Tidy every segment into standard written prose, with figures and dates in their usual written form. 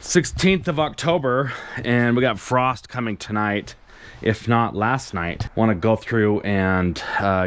16th of October, and we got frost coming tonight, if not last night. Want to go through and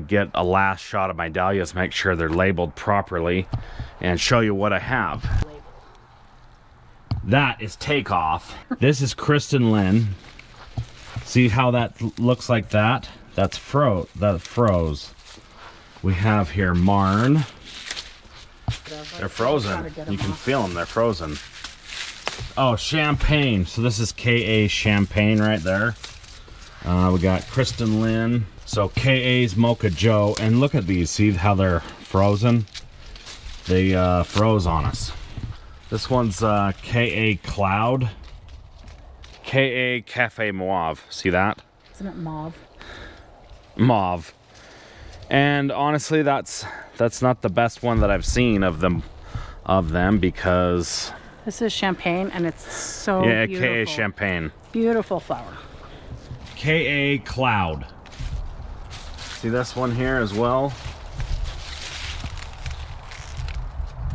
get a last shot of my dahlias, make sure they're labeled properly, and show you what I have. That is Takeoff. This is Kristen Lynn. See how that looks like that? That's froze. We have here Marn. They're frozen. You can feel them, they're frozen. Oh, Champagne. So this is K.A. Champagne right there. We got Kristen Lynn. So K.A.'s Mocha Joe. And look at these. See how they're frozen? They froze on us. This one's K.A. Cloud. K.A. Cafe Mauve. See that? Isn't it mauve? Mauve. And honestly, that's not the best one that I've seen of them because this is Champagne, and it's so beautiful. K.A. Champagne. Beautiful flower. K.A. Cloud. See this one here as well?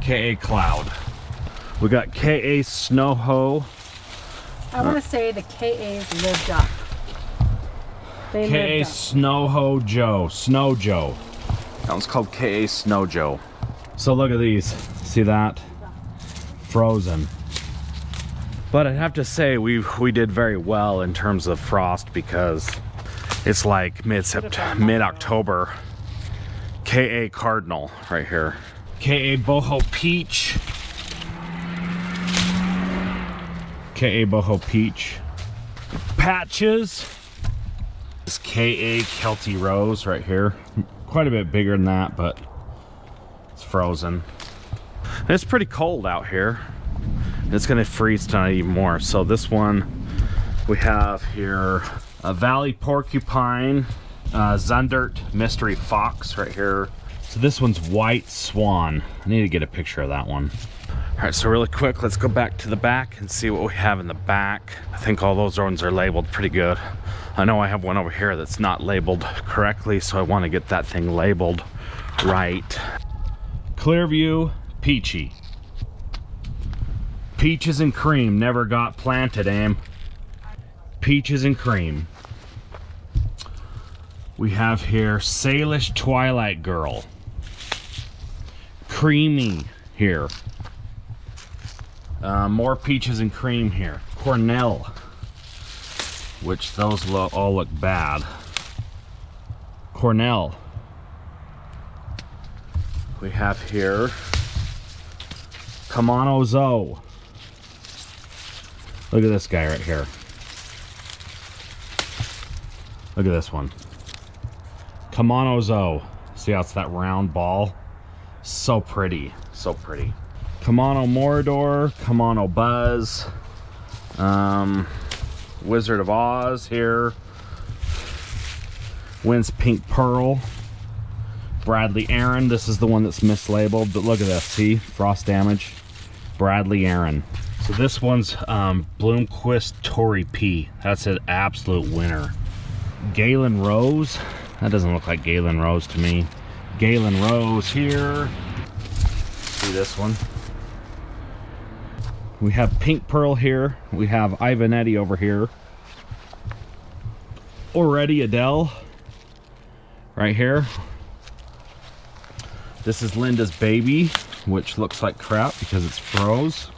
K.A. Cloud. We got K.A. Snowho. I want to say the K.A.'s lived up. They K.A. lived up. Snowho Joe. Snow Joe. That one's called K.A. Snow Joe. So look at these. See that? Frozen. But I'd have to say we did very well in terms of frost because it's like mid-October. K.A. Cardinal right here. K.A. Boho Peach. K.A. Boho Peach. Patches. This K.A. Kelty Rose right here. Quite a bit bigger than that, but it's frozen. And it's pretty cold out here. It's gonna freeze tonight even more. So this one we have here, a Valley Porcupine, Zundert Mystery Fox right here. So this one's White Swan. I need to get a picture of that one. All right, so really quick, let's go back to the back and see what we have in the back. I think all those ones are labeled pretty good. I know I have one over here that's not labeled correctly, so I want to get that thing labeled right. Clearview Peachy. Peaches and Cream never got planted, Am. Peaches and Cream. We have here Salish Twilight Girl. Creamy here. More Peaches and Cream here. Cornell, which those all look bad. Cornell. We have here Kamano Zoe. Look at this guy right here. Look at this one. Kamano Zoe. See how it's that round ball? So pretty. So pretty. Kamano Morador, Kamano Buzz, Wizard of Oz here, Wynn's Pink Pearl, Bradley Aaron. This is the one that's mislabeled, but look at this, see, frost damage, Bradley Aaron. So this one's Bloomquist Tory P. That's an absolute winner. Galen Rose. That doesn't look like Galen Rose to me. Galen Rose here. See this one. We have Pink Pearl here. We have Ivanetti over here. Already Adele right here. This is Linda's Baby, which looks like crap because it's froze.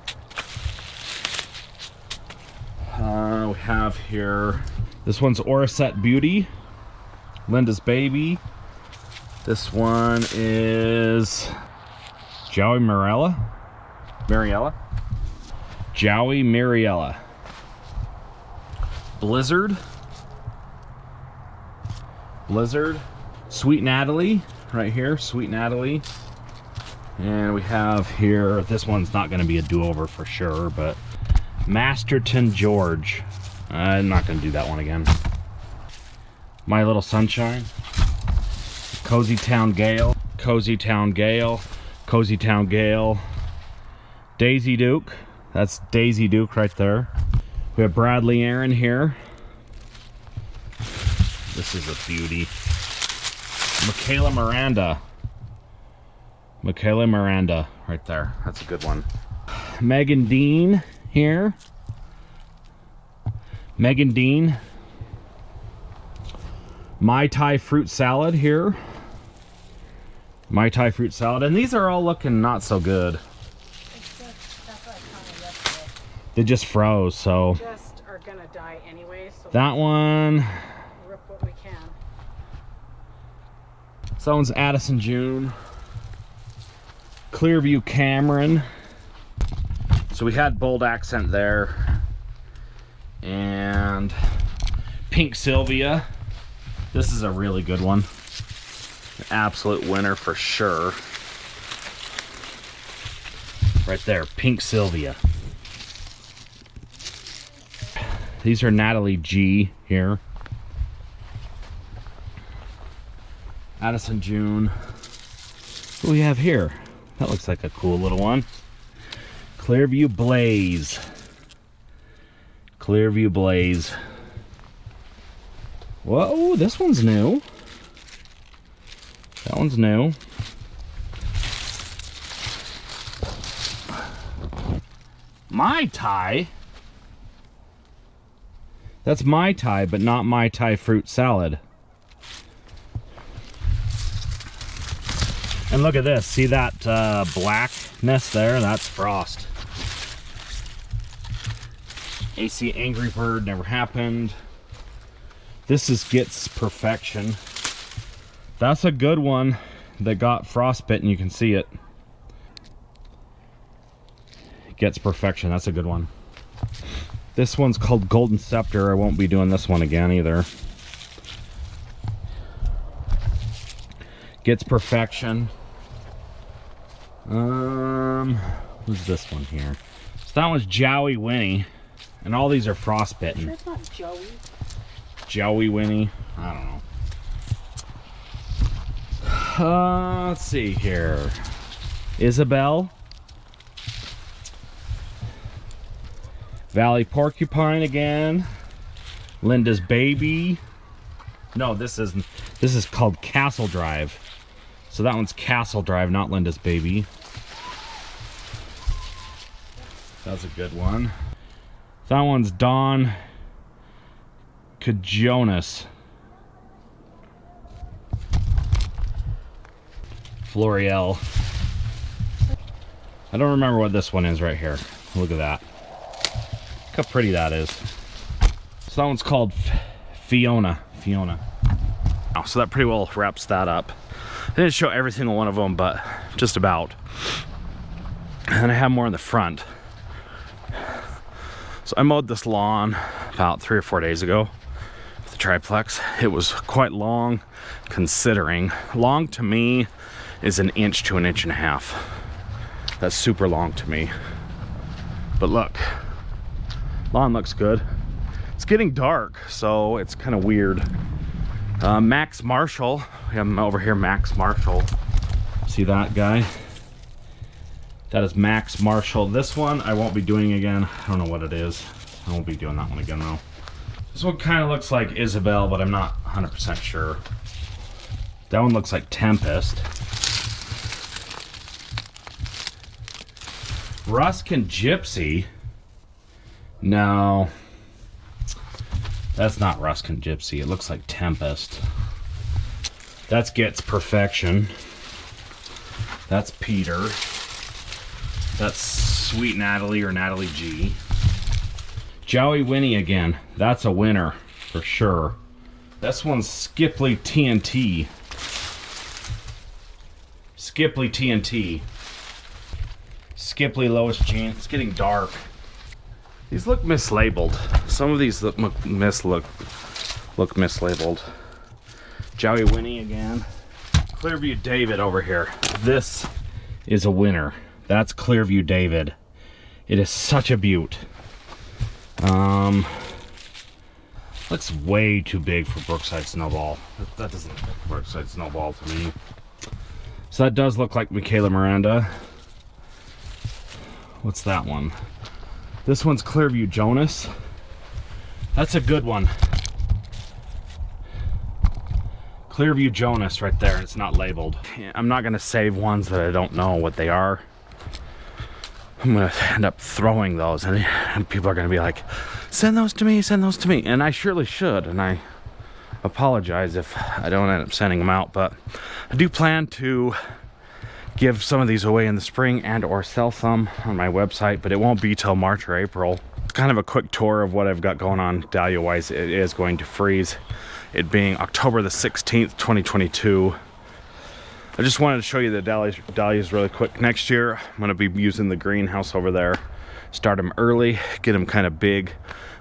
We have here, this one's Orset Beauty, Linda's Baby. This one is Joey Mariella. Joey Mariella. Blizzard. Sweet Natalie right here, Sweet Natalie. And we have here, this one's not going to be a do-over for sure, but Masterton George. I'm not going to do that one again. My Little Sunshine. Cozy Town Gale. Daisy Duke. That's Daisy Duke right there. We have Bradley Aaron here. This is a beauty. Michaela Miranda right there. That's a good one. Megan Dean here. Megan Dean. Mai Tai fruit salad here. Mai Tai fruit salad. And these are all looking not so good. It's just, that's what I counted yesterday. They just froze, so. Just are gonna die anyway. So That one. rip what we can. So that one's Addison June. Clearview Cameron. So we had bold accent there. And Pink Sylvia. This is a really good one. An absolute winner for sure. Right there, Pink Sylvia. These are Natalie G here. Addison June. What do we have here? That looks like a cool little one. Clearview Blaze. Clearview Blaze. Whoa, this one's new. That one's new. Mai Tai. That's Mai Tai, but not Mai Tai fruit salad. And look at this. See that blackness there? That's frost. AC Angry Bird never happened. This is Gets Perfection. That's a good one that got frostbitten. You can see it. Gets Perfection. That's a good one. This one's called Golden Scepter. I won't be doing this one again either. Gets Perfection. Who's this one here? So that one's Joey Winnie. And all these are frostbitten. Sure it's not Joey. Joey Winnie. I don't know. Let's see here. Isabel. Valley Porcupine again. Linda's Baby. No, this is called Castle Drive. So that one's Castle Drive, not Linda's Baby. That's a good one. That one's Dawn Cajonas. Floriel. I don't remember what this one is right here. Look at that. Look how pretty that is. So that one's called Fiona. Fiona. Oh, so that pretty well wraps that up. I didn't show every single one of them, but just about. And I have more in the front. So I mowed this lawn about 3 or 4 days ago with the triplex. It was quite long, considering. Long to me is 1 inch to 1.5 inches. That's super long to me. But look, lawn looks good. It's getting dark, so it's kind of weird. Max Marshall, we have him over here, Max Marshall. See that guy? That is Max Marshall. This one I won't be doing again. I don't know what it is. I won't be doing that one again though. This one kind of looks like Isabel, but I'm not 100% sure. That one looks like Tempest. Ruskin Gypsy. No. That's not Ruskin Gypsy. It looks like Tempest. That's Gets Perfection. That's Peter. That's Sweet Natalie or Natalie G. Joey Winnie again. That's a winner for sure. This one's Skipley TNT. Skipley TNT. Skipley Lois Jean. It's getting dark. These look mislabeled. Some of these look mislabeled. Joey Winnie again. Clearview David over here. This is a winner. That's Clearview David. It is such a beaut. Looks way too big for Brookside Snowball. That doesn't look like Brookside Snowball to me. So that does look like Michaela Miranda. What's that one? This one's Clearview Jonas. That's a good one. Clearview Jonas right there. It's not labeled. I'm not gonna save ones that I don't know what they are. I'm gonna end up throwing those, and people are gonna be like, send those to me, send those to me. And I surely should, and I apologize if I don't end up sending them out, but I do plan to give some of these away in the spring and or sell some on my website, but it won't be till March or April. It's kind of a quick tour of what I've got going on dahlia wise. It is going to freeze, it being October the 16th 2022. I just wanted to show you the dahlias really quick. Next year I'm going to be using the greenhouse over there, start them early, get them kind of big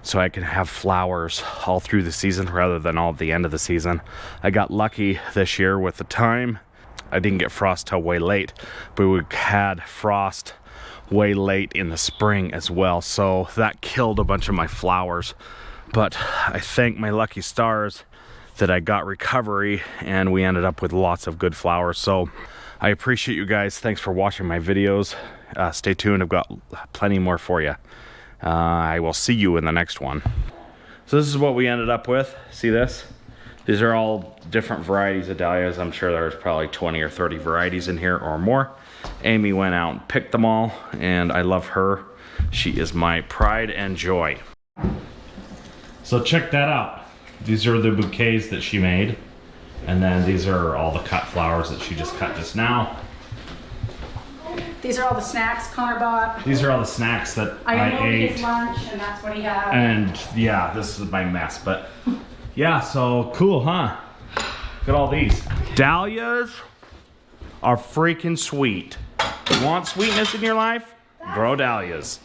so I can have flowers all through the season rather than all at the end of the season. I got lucky this year with the time. I didn't get frost till way late, but we had frost way late in the spring as well, so that killed a bunch of my flowers. But I thank my lucky stars that I got recovery and we ended up with lots of good flowers. So I appreciate you guys. Thanks for watching my videos. Stay tuned, I've got plenty more for you. I will see you in the next one. So this is what we ended up with. See this? These are all different varieties of dahlias. I'm sure there's probably 20 or 30 varieties in here or more. Amy went out and picked them all, and I love her. She is my pride and joy. So check that out. These are the bouquets that she made. And then these are all the cut flowers that she just cut just now. These are all the snacks Connor bought. These are all the snacks that I ate. His lunch, and that's what he had. And yeah, this is my mess, but yeah, so cool, huh? Look at all these. Dahlias are freaking sweet. You want sweetness in your life? Grow dahlias.